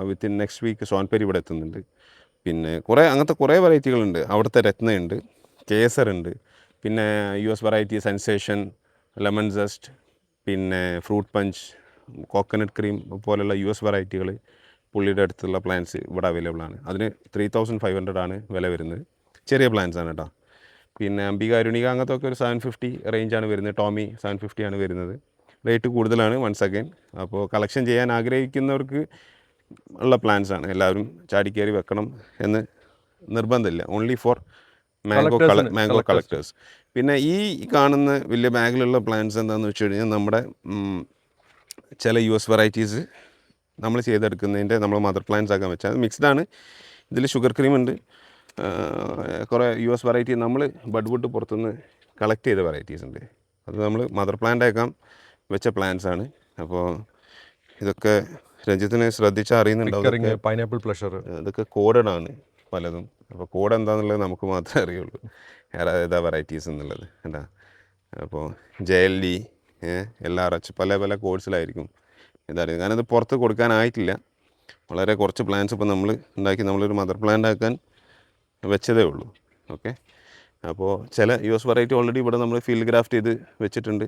വിത്തിൻ നെക്സ്റ്റ് വീക്ക് സോൻപരി ഇവിടെ എത്തുന്നുണ്ട്. പിന്നെ അങ്ങനത്തെ കുറേ വെറൈറ്റികളുണ്ട്. അവിടുത്തെ രത്നയുണ്ട്, കേസറുണ്ട്, പിന്നെ US variety sensation, lemon just, പിന്നെ ഫ്രൂട്ട് പഞ്ച്, കോക്കനട്ട് ക്രീം പോലുള്ള US വെറൈറ്റികൾ പുള്ളിയുടെ അടുത്തുള്ള പ്ലാന്റ്സ് ഇവിടെ അവൈലബിൾ ആണ്. അതിന് 3500 ആണ് വില വരുന്നത്. ചെറിയ പ്ലാന്റ്സ് ആണ് കേട്ടോ. പിന്നെ അംബിക, അരുണിക അങ്ങനത്തെ ഒക്കെ ഒരു 750 റേഞ്ചാണ് വരുന്നത്. ടോമി 750 ആണ് വരുന്നത്. റേറ്റ് കൂടുതലാണ് വൺസ് അഗൈൻ. അപ്പോൾ കളക്ഷൻ ചെയ്യാൻ ആഗ്രഹിക്കുന്നവർക്ക് ഉള്ള പ്ലാന്റ്സ് ആണ്. എല്ലാവരും ചാടിക്കയറി വെക്കണം എന്ന് നിർബന്ധമില്ല. Only for mango collectors. പിന്നെ ഈ കാണുന്ന വലിയ ബാഗിലുള്ള പ്ലാന്റ്സ് എന്താണെന്ന് വെച്ച് കഴിഞ്ഞാൽ നമ്മുടെ ചില US വെറൈറ്റീസ് നമ്മൾ ചെയ്തെടുക്കുന്നതിൻ്റെ നമ്മൾ മദർ പ്ലാന്റ്സ് ആക്കാൻ വെച്ചാൽ മിക്സ്ഡ് ആണ്. ഇതിൽ ഷുഗർ ക്രീം ഉണ്ട്, കുറേ US വെറൈറ്റി നമ്മൾ ബഡ്വുഡ് പുറത്തുനിന്ന് കളക്ട് ചെയ്ത വെറൈറ്റീസ് ഉണ്ട്. അത് നമ്മൾ മദർ പ്ലാന്റ് ആക്കാൻ വെച്ച പ്ലാന്റ്സ് ആണ്. അപ്പോൾ ഇതൊക്കെ രഞ്ജിത്തിന് ശ്രദ്ധിച്ചാൽ അറിയുന്നുണ്ടാവും. പൈനാപ്പിൾ പ്ലഷർ ഇതൊക്കെ കോഡഡ് ആണ് പലതും. അപ്പോൾ കോഡ് എന്താണെന്നുള്ളത് നമുക്ക് മാത്രമേ അറിയുള്ളൂ, ഏതാ വെറൈറ്റീസ് എന്നുള്ളത് കേട്ടാ. അപ്പോൾ JLD, LRH പല പല കോഡ്സിലായിരിക്കും ഇതറിയുന്നത്. കാരണം ഇത് പുറത്ത് കൊടുക്കാനായിട്ടില്ല. വളരെ കുറച്ച് പ്ലാന്റ്സ് ഇപ്പോൾ നമ്മൾ ഉണ്ടാക്കി നമ്മളൊരു മദർ പ്ലാന്റ് ആക്കാൻ വെച്ചതേ ഉള്ളൂ. ഓക്കെ, അപ്പോൾ ചില US വെറൈറ്റി ഓൾറെഡി ഇവിടെ നമ്മൾ ഫീൽഡ് ഗ്രാഫ്റ്റ് ചെയ്ത് വെച്ചിട്ടുണ്ട്.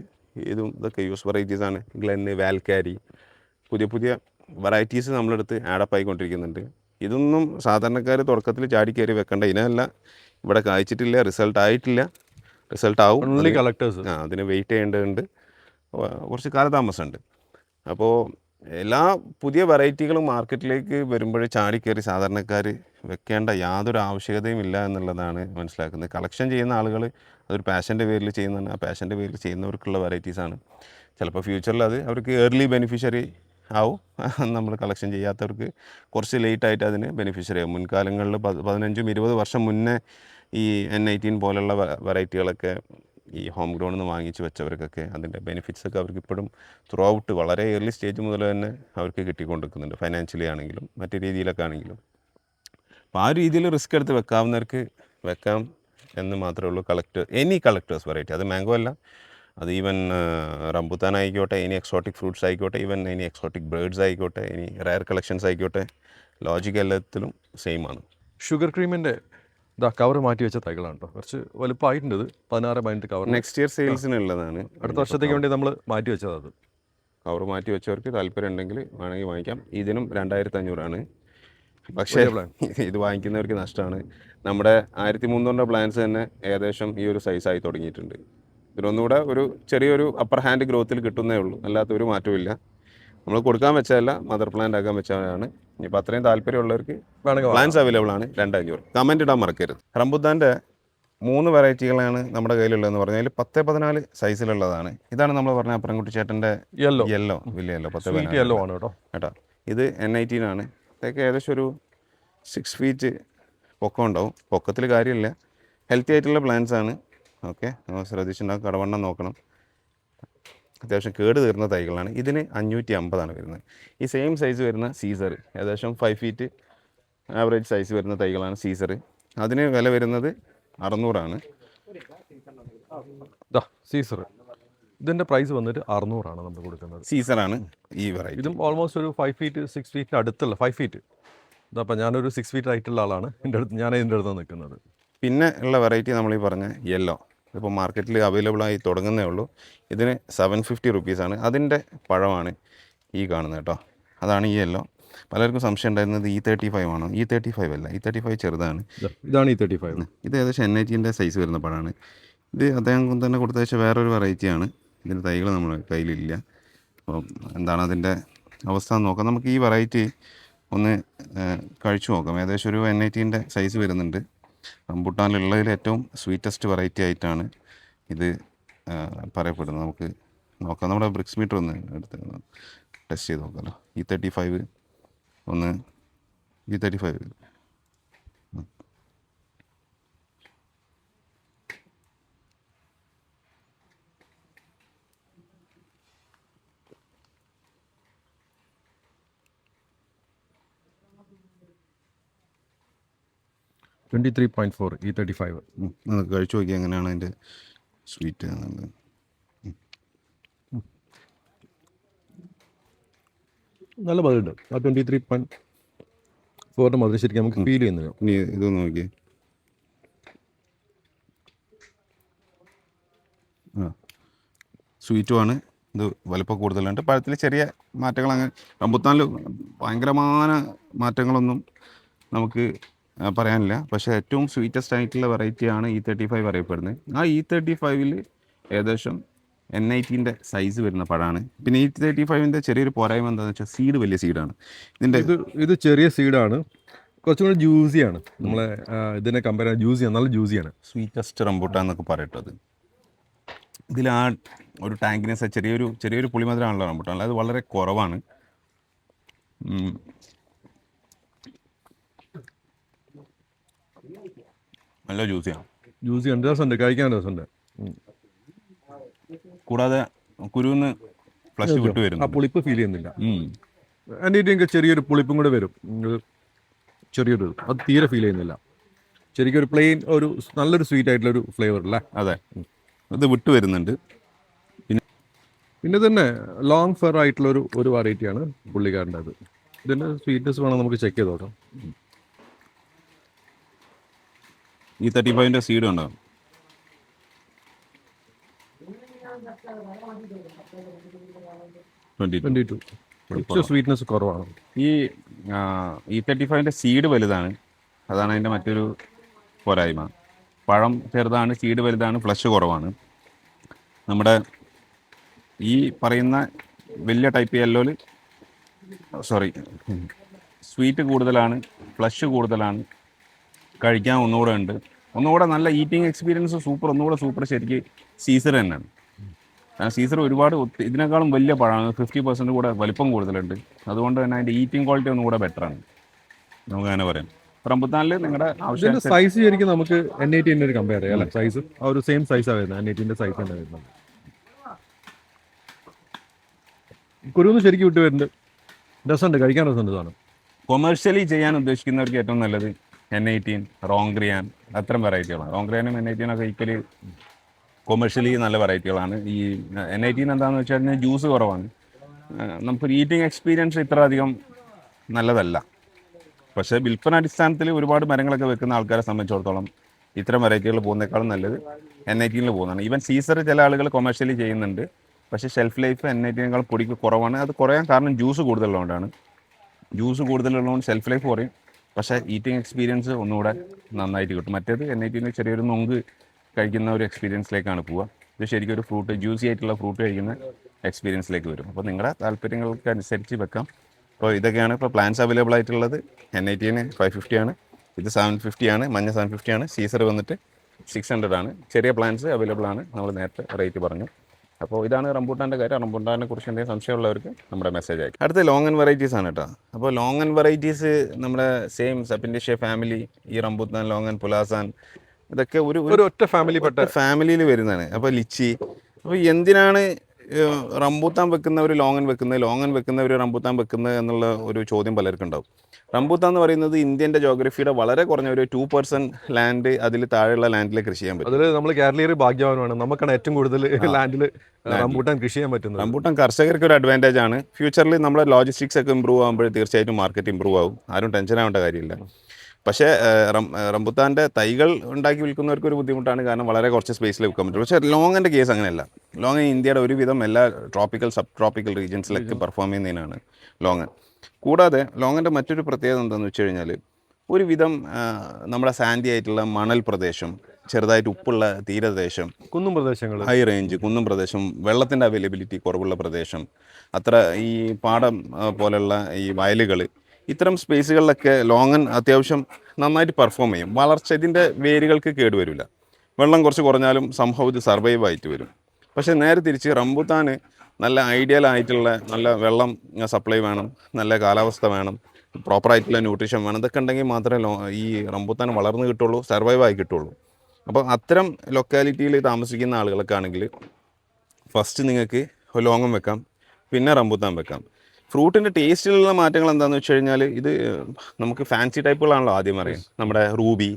ഇതൊക്കെ US വെറൈറ്റീസാണ്. ഗ്ലെന്ന്, വാൽക്കാരി, പുതിയ പുതിയ വെറൈറ്റീസ് നമ്മളെടുത്ത് ആഡപ്പ് ആയിക്കൊണ്ടിരിക്കുന്നുണ്ട്. ഇതൊന്നും സാധാരണക്കാർ തുടക്കത്തിൽ ചാടിക്കയറി വെക്കേണ്ട ഇനമല്ല. ഇവിടെ കായ്ച്ചിട്ടില്ല, റിസൾട്ട് ആയിട്ടില്ല, റിസൾട്ട് ആവും. കളക്ടേഴ്സ് അതിന് വെയിറ്റ് ചെയ്യേണ്ടതുണ്ട്, കുറച്ച് കാലതാമസമുണ്ട്. അപ്പോൾ എല്ലാ പുതിയ വെറൈറ്റികളും മാർക്കറ്റിലേക്ക് വരുമ്പോൾ ചാടിക്കയറി സാധാരണക്കാർ വെക്കേണ്ട യാതൊരു ആവശ്യകതയും ഇല്ല എന്നുള്ളതാണ് മനസ്സിലാക്കുന്നത്. കളക്ഷൻ ചെയ്യുന്ന ആളുകൾ അതൊരു പാഷൻ്റെ പേരിൽ ചെയ്യുന്നതാണ്. ആ പാഷൻ്റെ പേരിൽ ചെയ്യുന്നവർക്കുള്ള വെറൈറ്റീസാണ്. ചിലപ്പോൾ ഫ്യൂച്ചറിൽ അത് അവർക്ക് ഏർലി ബെനിഫിഷ്യറി ആവും നമ്മൾ കളക്ഷൻ ചെയ്യാത്തവർക്ക് കുറച്ച് ലേറ്റായിട്ട് അതിന് ബെനിഫിഷ്യറി ആവും. മുൻകാലങ്ങളിൽ 15-20 വർഷം മുന്നേ ഈ N18 പോലുള്ള വെറൈറ്റികളൊക്കെ ഈ ഹോം ഗ്രൗണ്ടിൽ നിന്ന് വാങ്ങിച്ച് വെച്ചവർക്കൊക്കെ അതിൻ്റെ ബെനിഫിറ്റ്സൊക്കെ അവർക്ക് ഇപ്പോഴും ത്രൂ ഔട്ട് വളരെ ഏർലി സ്റ്റേജ് മുതൽ തന്നെ അവർക്ക് കിട്ടിക്കൊണ്ടിരിക്കുന്നുണ്ട്, ഫൈനാൻഷ്യലി ആണെങ്കിലും മറ്റു രീതിയിലൊക്കെ ആണെങ്കിലും. അപ്പോൾ ആ രീതിയിൽ റിസ്ക് എടുത്ത് വെക്കാവുന്നവർക്ക് വെക്കാം എന്ന് മാത്രമേ ഉള്ളൂ. കളക്ടേഴ്സ് വെറൈറ്റി, അത് മാംഗോ അല്ല, അത് ഈവൻ റംബുത്താൻ ആയിക്കോട്ടെ, ഇനി എക്സോട്ടിക് ഫ്രൂട്ട്സ് ആയിക്കോട്ടെ, ഈവൻ ഇനി എക്സോട്ടിക് ബേർഡ്സ് ആയിക്കോട്ടെ, ഇനി റയർ കളക്ഷൻസ് ആയിക്കോട്ടെ, ലോജിക് എല്ലാത്തിലും സെയിം ആണ്. ഷുഗർ ക്രീമിൻ്റെ കവർ മാറ്റി വെച്ച തൈകളാണ് കേട്ടോ. കുറച്ച് വലുപ്പമായിട്ടുണ്ട്. ഇത് 16-18 കവർ. Next year സെയിൽസിനുള്ളതാണ്. അടുത്ത വർഷത്തേക്ക് വേണ്ടി നമ്മൾ മാറ്റി വെച്ചത്. അത് കവർ മാറ്റി വെച്ചവർക്ക് താല്പര്യം ഉണ്ടെങ്കിൽ വേണമെങ്കിൽ വാങ്ങിക്കാം. ഇതിനും 2500 പക്ഷേ ഇത് വാങ്ങിക്കുന്നവർക്ക് നഷ്ടമാണ്. നമ്മുടെ 1300 പ്ലാന്റ്സ് തന്നെ ഏകദേശം ഈ ഒരു സൈസായി തുടങ്ങിയിട്ടുണ്ട്. ഇതിനൊന്നുകൂടെ ഒരു ചെറിയൊരു അപ്പർ ഹാൻഡ് ഗ്രോത്തിൽ കിട്ടുന്നേ ഉള്ളൂ, അല്ലാത്ത ഒരു മാറ്റവും നമ്മൾ കൊടുക്കാൻ വെച്ചതല്ല, മദർ പ്ലാന്റ് ആക്കാൻ വെച്ചതാണ്. ഇനിയിപ്പോൾ അത്രയും താല്പര്യമുള്ളവർക്ക് പ്ലാന്റ്സ് അവൈലബിൾ ആണ്. 2500. കമൻറ്റ് ഇടാൻ മറക്കരുത്. റംബുത്താൻ്റെ 3 വെറൈറ്റികളാണ് നമ്മുടെ കയ്യിലുള്ളതെന്ന് പറഞ്ഞാൽ 10-14 സൈസിലുള്ളതാണ്. ഇതാണ് നമ്മൾ പറഞ്ഞ അപ്പറൻകുട്ടി ചേട്ടൻ്റെ യെല്ലോ, വലിയ യെല്ലോ, 10-14 യെല്ലോ ആണ് കേട്ടോ. ഇത് N18 ആണ്. ഇതൊക്കെ ഏകദേശം ഒരു 6 ഫീറ്റ് പൊക്കം ഉണ്ടാവും. പൊക്കത്തിൽ കാര്യമില്ല, ഹെൽത്തി ആയിട്ടുള്ള പ്ലാന്റ്സ് ആണ്. ഓക്കെ, നമ്മൾ ശ്രദ്ധിച്ചിട്ടുണ്ടാകും, കടവണ്ണം നോക്കണം. അത്യാവശ്യം കേട് തീർന്ന തൈകളാണ്. ഇതിന് 550 വരുന്നത്. ഈ സെയിം സൈസ് വരുന്ന സീസർ, ഏകദേശം 5 ഫീറ്റ് ആവറേജ് സൈസ് വരുന്ന തൈകളാണ് സീസർ. അതിന് വില വരുന്നത് 600. സീസർ ഇതിൻ്റെ പ്രൈസ് വന്നിട്ട് 600 നമ്മൾ കൊടുക്കുന്നത്. സീസറാണ് ഈ വെറൈറ്റി. ഇതും ഓൾമോസ്റ്റ് ഒരു 5 ഫീറ്റ് 6 ഫീറ്റിന് അടുത്തുള്ള 5 ഫീറ്റ്. ഇതപ്പോൾ ഞാനൊരു 6 ഫീറ്റ് ആയിട്ടുള്ള ആളാണ്. ഞാൻ ഇതിൻ്റെ അടുത്ത് നിൽക്കുന്നത്. പിന്നെ ഉള്ള വെറൈറ്റി നമ്മൾ ഈ പറഞ്ഞ യെല്ലോ, ഇപ്പോൾ മാർക്കറ്റിൽ അവൈലബിൾ ആയി തുടങ്ങുന്നേ ഉള്ളൂ. ഇതിന് 750 റുപ്പീസാണ്. അതിൻ്റെ പഴമാണ് ഈ കാണുന്നത് കേട്ടോ. അതാണ് ഈ യെല്ലോ. പലർക്കും സംശയം ഉണ്ടായിരുന്നത് E35 ആണോ? E35 അല്ല, E35 ചെറുതാണ്. ഇതാണ് E35. ഇത് ഏകദേശം N18 സൈസ് വരുന്ന പഴമാണ്. ഇത് അദ്ദേഹം തന്നെ കൊടുത്ത വെച്ചാൽ വേറൊരു വെറൈറ്റിയാണ്. ഇതിൻ്റെ തൈകൾ നമ്മുടെ കയ്യിലില്ല. അപ്പോൾ എന്താണ് അതിൻ്റെ അവസ്ഥ എന്ന് നോക്കാം. നമുക്ക് ഈ വെറൈറ്റി ഒന്ന് കഴിച്ചു നോക്കാം. ഏകദേശം ഒരു N18 സൈസ് വരുന്നുണ്ട്. റംബുട്ടാനിലുള്ളതിൽ ഏറ്റവും സ്വീറ്റസ്റ്റ് വെറൈറ്റി ആയിട്ടാണ് ഇത് പറയപ്പെടുന്നത്. നമുക്ക് നോക്കാം. നമ്മുടെ ബ്രിക്സ് മീറ്റർ ഒന്ന് എടുത്ത് ടെസ്റ്റ് ചെയ്ത് നോക്കാമല്ലോ. E35 ഒന്ന്, E35 23.4 E35. അത് കഴിച്ചു നോക്കി എങ്ങനെയാണ് അതിൻ്റെ സ്വീറ്റ് എന്നുള്ളത്. നല്ല മധുരമുണ്ട്. ആ 23.4 മധുരം ശരിക്കും നമുക്ക് ഫീൽ ചെയ്യുന്നില്ല. ഇനി ഇതൊന്ന് നോക്കിയേ. സ്വീറ്റുമാണ്. ഇത് വലുപ്പം കൂടുതലുണ്ട്. പഴത്തിൽ ചെറിയ മാറ്റങ്ങൾ, അങ്ങനെ റംബുത്താനിൽ ഭയങ്കരമായ മാറ്റങ്ങളൊന്നും നമുക്ക് പറയാനില്ല. പക്ഷേ ഏറ്റവും സ്വീറ്റസ്റ്റ് ആയിട്ടുള്ള വെറൈറ്റിയാണ് E35 അറിയപ്പെടുന്നത്. ആ E35 ഏകദേശം N18 സൈസ് വരുന്ന പഴമാണ്. പിന്നെ E35 ചെറിയൊരു പോരായ്മ എന്താണെന്ന് വെച്ചാൽ സീഡ് വലിയ സീഡാണ്. ഇത് ചെറിയ സീഡാണ്, കുറച്ചും കൂടി ജ്യൂസിയാണ്. നമ്മളെ ഇതിനെ കമ്പയർ ചെയ്യാൻ ജ്യൂസിയാണ്, നല്ല ജ്യൂസിയാണ്. സ്വീറ്റസ്റ്റ് റംബൂട്ടാൻ എന്നൊക്കെ പറയട്ടത്. ഇതിൽ ആ ഒരു ടാങ്കിനെസ് ചെറിയൊരു പുളിമധുരമാണല്ലോ റംബൂട്ടാൻ, അത് വളരെ കുറവാണ്. നല്ല ജ്യൂസിയാണ്, രസമുണ്ട്, കഴിക്കാൻ രസമുണ്ട്. കൂടാതെ കുരുന്ന് ഫ്ലഷ് വിട്ട് വരും, ആ പുളിപ്പ് ഫീൽ ചെയ്യുന്നില്ല. എൻ്റെ എനിക്ക് ചെറിയൊരു പുളിപ്പും കൂടെ വരും, ചെറിയൊരു, അത് തീരെ ഫീൽ ചെയ്യുന്നില്ല. ശരിക്കും ഒരു പ്ലെയിൻ ഒരു നല്ലൊരു സ്വീറ്റ് ആയിട്ടുള്ളൊരു ഫ്ലേവർ അല്ലേ? അതെ, അത് വിട്ട് വരുന്നുണ്ട്. പിന്നെ തന്നെ ലോങ് ഫെർ ആയിട്ടുള്ളൊരു വെറൈറ്റിയാണ് പുള്ളിക്കാരൻ്റെ. അത് ഇതിൻ്റെ സ്വീറ്റ്നെസ് വേണം നമുക്ക് ചെക്ക് ചെയ്ത് നോക്കാം. E35 സീഡ് ഉണ്ടാകും. സ്വീറ്റ്നെസ് കുറവാണ്. ഈ E35 സീഡ് വലുതാണ്, അതാണ് അതിൻ്റെ മറ്റൊരു പോരായ്മ. പഴം ചെറുതാണ്, സീഡ് വലുതാണ്, ഫ്ലഷ് കുറവാണ്. നമ്മുടെ ഈ പറയുന്ന വലിയ ടൈപ്പ് യെല്ലോയിൽ സ്വീറ്റ് കൂടുതലാണ്, ഫ്ലഷ് കൂടുതലാണ്, കഴിക്കാൻ ഒന്നുകൂടെ നല്ല ഈറ്റിംഗ് എക്സ്പീരിയൻസ് ഒന്നുകൂടെ സൂപ്പർ ശരിക്ക് സീസർ തന്നെയാണ്. സീസർ ഒരുപാട് ഇതിനേക്കാളും വലിയ പഴമാണ്, 50% കൂടെ വലിപ്പം കൂടുതലുണ്ട്. അതുകൊണ്ട് തന്നെ അതിൻ്റെ ഈറ്റിംഗ് ക്വാളിറ്റി ഒന്നും കൂടെ ബെറ്ററാണ്, നമുക്ക് അങ്ങനെ പറയാം. റംബുട്ടാനിൽ നിങ്ങളുടെ ആവശ്യം ഇതിന്റെ സൈസ് ശരിക്കും നമുക്ക് N18 ഒരു കമ്പയർ ചെയ്യാം അല്ലേ? സൈസ് ആ ഒരു സെയിം സൈസാണ് വരുന്നത്, N18 സൈസ് തന്നെ വരുന്നത്. കുരുന്ന് ശരിക്കും വിട്ട് വരുന്നുണ്ട്, രസമുണ്ട്, കഴിക്കാൻ രസമുണ്ട് സാധനം. കൊമേഴ്ഷ്യലി ചെയ്യാൻ ഉദ്ദേശിക്കുന്നവർക്ക് ഏറ്റവും നല്ലത് N18, റോങ്ക്രിയാൻ, അത്തരം വെറൈറ്റികളാണ്. റോങ്ക്രിയാനും N18 ഒക്കെ ഈക്വലി കൊമേഴ്ഷ്യലി നല്ല വെറൈറ്റികളാണ്. ഈ N18 എന്താണെന്ന് വെച്ച് കഴിഞ്ഞാൽ ജ്യൂസ് കുറവാണ്, നമുക്കൊരു ഈറ്റിംഗ് എക്സ്പീരിയൻസ് ഇത്ര അധികം നല്ലതല്ല. പക്ഷേ വിൽപ്പന അടിസ്ഥാനത്തിൽ ഒരുപാട് മരങ്ങളൊക്കെ വെക്കുന്ന ആൾക്കാരെ സംബന്ധിച്ചിടത്തോളം ഇത്തരം വെറൈറ്റികൾ പോകുന്നേക്കാളും നല്ലത് N18 പോകുന്നതാണ്. ഈവൻ സീസർ ചില ആളുകൾ കൊമേഴ്ഷ്യലി ചെയ്യുന്നുണ്ട്, പക്ഷേ ഷെൽഫ് ലൈഫ് N18 പൊടിക്ക് കുറവാണ്. അത് കുറയാൻ കാരണം ജ്യൂസ് കൂടുതലുള്ളതുകൊണ്ടാണ്. ജ്യൂസ് കൂടുതലുള്ളതുകൊണ്ട് ഷെൽഫ് ലൈഫ് കുറയും, പക്ഷേ ഈറ്റിംഗ് എക്സ്പീരിയൻസ് ഒന്നുകൂടെ നന്നായിട്ട് കിട്ടും. മറ്റേത് N18 ചെറിയൊരു നൊങ്ക് കഴിക്കുന്ന ഒരു എക്സ്പീരിയൻസിലേക്കാണ് പോവുക. ഇത് ശരിക്കും ഒരു ഫ്രൂട്ട്, ജ്യൂസി ആയിട്ടുള്ള ഫ്രൂട്ട് കഴിക്കുന്ന എക്സ്പീരിയൻസിലേക്ക് വരും. അപ്പോൾ നിങ്ങളുടെ താല്പര്യങ്ങൾക്ക് അനുസരിച്ച് വെക്കാം. അപ്പോൾ ഇതൊക്കെയാണ് ഇപ്പോൾ പ്ലാൻസ് അവൈലബിൾ ആയിട്ടുള്ളത്. N18 550 ആണ്, ഇത് 750 ആണ്, മഞ്ഞ 750 ആണ്, സീസർ വന്നിട്ട് 600 ആണ്. ചെറിയ പ്ലാൻസ് അവൈലബിൾ ആണ്, നമ്മൾ നേരത്തെ റേറ്റ് പറഞ്ഞു. അപ്പോൾ ഇതാണ് റംബൂട്ടാൻ്റെ കാര്യം. റംബൂട്ടാനെ കുറിച്ച് എന്തെങ്കിലും സംശയമുള്ളവർക്ക് നമ്മുടെ മെസ്സേജ് അയക്കും. അടുത്ത ലോങ് ആൻഡ് വെറൈറ്റീസ് ആണ് കേട്ടോ. അപ്പോൾ ലോങ് ആൻഡ് വെറൈറ്റീസ് നമ്മുടെ സെയിം സപ്പിൻഡിഷ്യ ഫാമിലി, ഈ റംബൂട്ടാൻ, ലോങ് ആൻഡ് പുലാസാൻ, ഇതൊക്കെ ഒരു ഒറ്റ ഫാമിലിയിൽ വരുന്നതാണ്. അപ്പോൾ ലിച്ചി, അപ്പോൾ എന്തിനാണ് റംബൂത്താൻ വെക്കുന്നവർ ലോങ് ആൻഡ് വെക്കുന്നത്, ലോങ് ആൻഡ് വെക്കുന്നവർ റംബൂത്താൻ വെക്കുന്നത് എന്നുള്ള ഒരു ചോദ്യം പലർക്കും ഉണ്ടാവും. റംബൂത്താൻ എന്ന് പറയുന്നത് ഇന്ത്യൻ്റെ ജോഗ്രഫിയുടെ വളരെ കുറഞ്ഞ ഒരു 2% ലാൻഡ്, അതിൽ താഴെയുള്ള ലാൻഡിൽ കൃഷി ചെയ്യാൻ പറ്റും. അതിൽ നമ്മൾ കേരളീയർ ഭാഗ്യവാനാണ്, നമുക്കാണ് ഏറ്റവും കൂടുതൽ ലാൻഡിൽ റംബൂട്ടാൻ കൃഷി ചെയ്യാൻ പറ്റുന്നത്. റംബൂട്ടാൻ കർഷകർക്ക് ഒരു അഡ്വാൻറ്റേജ് ആണ്. ഫ്യൂച്ചറിൽ നമ്മുടെ ലോജിസ്റ്റിക്സ് ഒക്കെ ഇമ്പ്രൂവ് ആകുമ്പോൾ തീർച്ചയായിട്ടും മാർക്കറ്റ് ഇമ്പ്രൂവ് ആകും, ആരും ടെൻഷൻ ആവേണ്ട കാര്യമില്ല. പക്ഷേ റംബൂത്താൻ്റെ തൈകൾ ഉണ്ടാക്കി വിൽക്കുന്നവർക്ക് ഒരു ബുദ്ധിമുട്ടാണ്, കാരണം വളരെ കുറച്ച് സ്പേസിൽ വിൽക്കാൻ പറ്റും. പക്ഷേ ലോങ്ങിൻ്റെ കേസ് അങ്ങനെയല്ല. ലോങ് ഇന്ത്യയുടെ ഒരുവിധം എല്ലാ ട്രോപ്പിക്കൽ, സബ് ട്രോപ്പിക്കൽ റീജിയൻസിലൊക്കെ പെർഫോം ചെയ്യുന്നതിനാണ് ലോങ്. കൂടാതെ ലോങ്ങിൻ്റെ മറ്റൊരു പ്രത്യേകത എന്താണെന്ന് വെച്ച് കഴിഞ്ഞാൽ, ഒരുവിധം നമ്മുടെ സാൻഡി ആയിട്ടുള്ള മണൽ പ്രദേശം, ചെറുതായിട്ട് ഉപ്പുള്ള തീരദേശം, കുന്നും പ്രദേശങ്ങൾ, ഹൈ റേഞ്ച് കുന്നും പ്രദേശം, വെള്ളത്തിൻ്റെ അവൈലബിലിറ്റി കുറവുള്ള പ്രദേശം, അത്ര ഈ പാടം പോലുള്ള ഈ വയലുകൾ, ഇത്തരം സ്പേസുകളിലൊക്കെ ലോങ്ങൻ അത്യാവശ്യം നന്നായിട്ട് പെർഫോം ചെയ്യും. വളർച്ച ഇതിൻ്റെ വേരുകൾക്ക് കേടുവരില്ല. വെള്ളം കുറച്ച് കുറഞ്ഞാലും സംഭവം ഇത് സർവൈവ് ആയിട്ട് വരും. പക്ഷേ നേരെ തിരിച്ച് റംബൂത്താൻ നല്ല ഐഡിയൽ ആയിട്ടുള്ള നല്ല വെള്ളം സപ്ലൈ വേണം, നല്ല കാലാവസ്ഥ വേണം, പ്രോപ്പറായിട്ടുള്ള ന്യൂട്രീഷൻ വേണം. ഇതൊക്കെ ഉണ്ടെങ്കിൽ മാത്രമേ ഈ റംബൂത്താൻ വളർന്ന് കിട്ടുള്ളൂ, സർവൈവ് ആയി കിട്ടുള്ളൂ. അപ്പോൾ അത്തരം ലൊക്കാലിറ്റിയിൽ താമസിക്കുന്ന ആളുകൾക്ക് ആണെങ്കിൽ ഫസ്റ്റ് നിങ്ങൾക്ക് ലോങ്ങും വെക്കാം, പിന്നെ റംബൂത്താൻ വെക്കാം. ഫ്രൂട്ടിൻ്റെ ടേസ്റ്റിലുള്ള മാറ്റങ്ങൾ എന്താണെന്ന് വെച്ച് കഴിഞ്ഞാൽ, ഇത് നമുക്ക് ഫാൻസി ടൈപ്പുകളാണല്ലോ ആദ്യം അറിയാം. നമ്മുടെ റൂബി,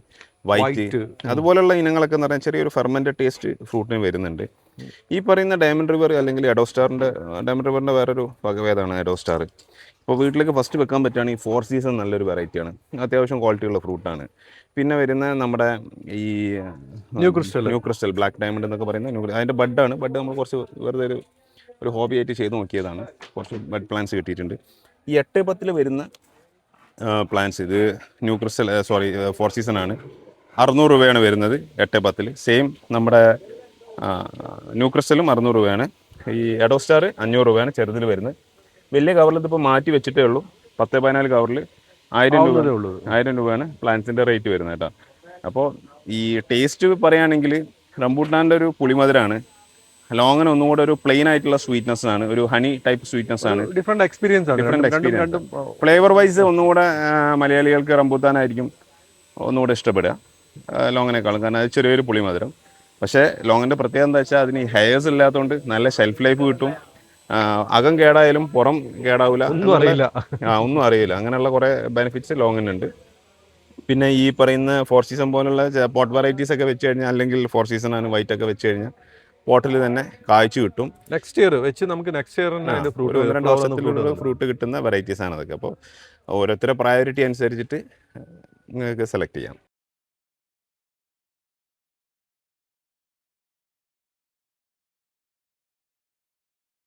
വൈറ്റ്, അതുപോലെയുള്ള ഇനങ്ങളൊക്കെ എന്ന് പറഞ്ഞാൽ ചെറിയൊരു ഫെർമെൻറ്റഡ് ടേസ്റ്റ് ഫ്രൂട്ടിന് വരുന്നുണ്ട്. ഈ പറയുന്ന ഡയമണ്ട് റിവർ അല്ലെങ്കിൽ ഡയമണ്ട് റിവറിൻ്റെ വേറൊരു വകഭേദമാണ് എഡോസ്റ്റാർ. ഇപ്പോൾ വീട്ടിലേക്ക് ഫസ്റ്റ് വെക്കാൻ പറ്റുകയാണെങ്കിൽ 4 സീസൺ നല്ലൊരു വെറൈറ്റിയാണ്, അത്യാവശ്യം ക്വാളിറ്റിയുള്ള ഫ്രൂട്ടാണ്. പിന്നെ വരുന്ന നമ്മുടെ ഈ ന്യൂ ക്രിസ്റ്റൽ ബ്ലാക്ക് ഡയമണ്ട് എന്നൊക്കെ പറയുന്ന അതിൻ്റെ ബഡാണ്. ബഡ് നമ്മൾ കുറച്ച് വെറുതെ ഒരു ഹോബി ആയിട്ട് ചെയ്ത് നോക്കിയതാണ്. കുറച്ച് ബഡ് പ്ലാന്റ്സ് കിട്ടിയിട്ടുണ്ട്. ഈ 8-10 വരുന്ന പ്ലാന്റ്സ്, ഇത് ന്യൂ ക്രിസ്റ്റൽ 4 സീസൺ ആണ്. 600 രൂപയാണ് വരുന്നത് 8-10. സെയിം നമ്മുടെ ന്യൂ ക്രിസ്റ്റലും 600 രൂപയാണ്. ഈ എഡോസ്റ്റാർ 500 രൂപയാണ് ചെറുതിൽ വരുന്നത്. വലിയ കവറിൽ ഇതിപ്പോൾ മാറ്റി വെച്ചിട്ടേ ഉള്ളൂ. 10-14 കവറിൽ 1000 രൂപയാണ് പ്ലാന്റ്സിൻ്റെ റേറ്റ് വരുന്നത് കേട്ടോ. അപ്പോൾ ഈ ടേസ്റ്റ് പറയുകയാണെങ്കിൽ റംബൂട്ടാൻ്റെ ഒരു പുളിമധുരമാണ്, ലോങ്ങിന് ഒന്നും കൂടെ ഒരു പ്ലെയിൻ ആയിട്ടുള്ള സ്വീറ്റ്നെസ് ആണ്, ഒരു ഹണി ടൈപ്പ് സ്വീറ്റ്നെസ് ആണ്. Different experience. ഫ്ലേവർ വൈസ് ഒന്നുകൂടെ മലയാളികൾക്ക് റംബൂത്താനായിരിക്കും ഒന്നുകൂടെ ഇഷ്ടപ്പെടുക ലോങ്ങിനേക്കാളും, കാരണം അത് ചെറിയൊരു പുളിമധുരം. പക്ഷേ ലോങ്ങിൻ്റെ പ്രത്യേകത എന്താ വെച്ചാൽ, അതിന് ഹെയർസ് ഇല്ലാത്തതുകൊണ്ട് നല്ല ഷെൽഫ് ലൈഫ് കിട്ടും. അകം കേടായാലും പുറം കേടാവില്ല, ഒന്നും അറിയില്ല. അങ്ങനെയുള്ള കുറേ ബെനിഫിറ്റ്സ് ലോങ്ങിനുണ്ട്. പിന്നെ ഈ പറയുന്ന 4 സീസൺ പോലുള്ള പോട്ട് വെറൈറ്റീസ് ഒക്കെ വെച്ച് കഴിഞ്ഞാൽ, അല്ലെങ്കിൽ 4 സീസൺ ആണ് വൈറ്റ് ഒക്കെ വെച്ച് കഴിഞ്ഞാൽ പോട്ടിൽ തന്നെ കായ്ച്ചു കിട്ടും. നെക്സ്റ്റ് ഇയർ വെച്ച് നമുക്ക് നെക്സ്റ്റ് ഇയർ 1-2 വർഷത്തിലുള്ള ഫ്രൂട്ട് കിട്ടുന്ന വെറൈറ്റീസ് ആണ് അതൊക്കെ. അപ്പോൾ ഓരോരുത്തരുടെ പ്രയോറിറ്റി അനുസരിച്ചിട്ട് നിങ്ങൾക്ക് സെലക്ട് ചെയ്യാം.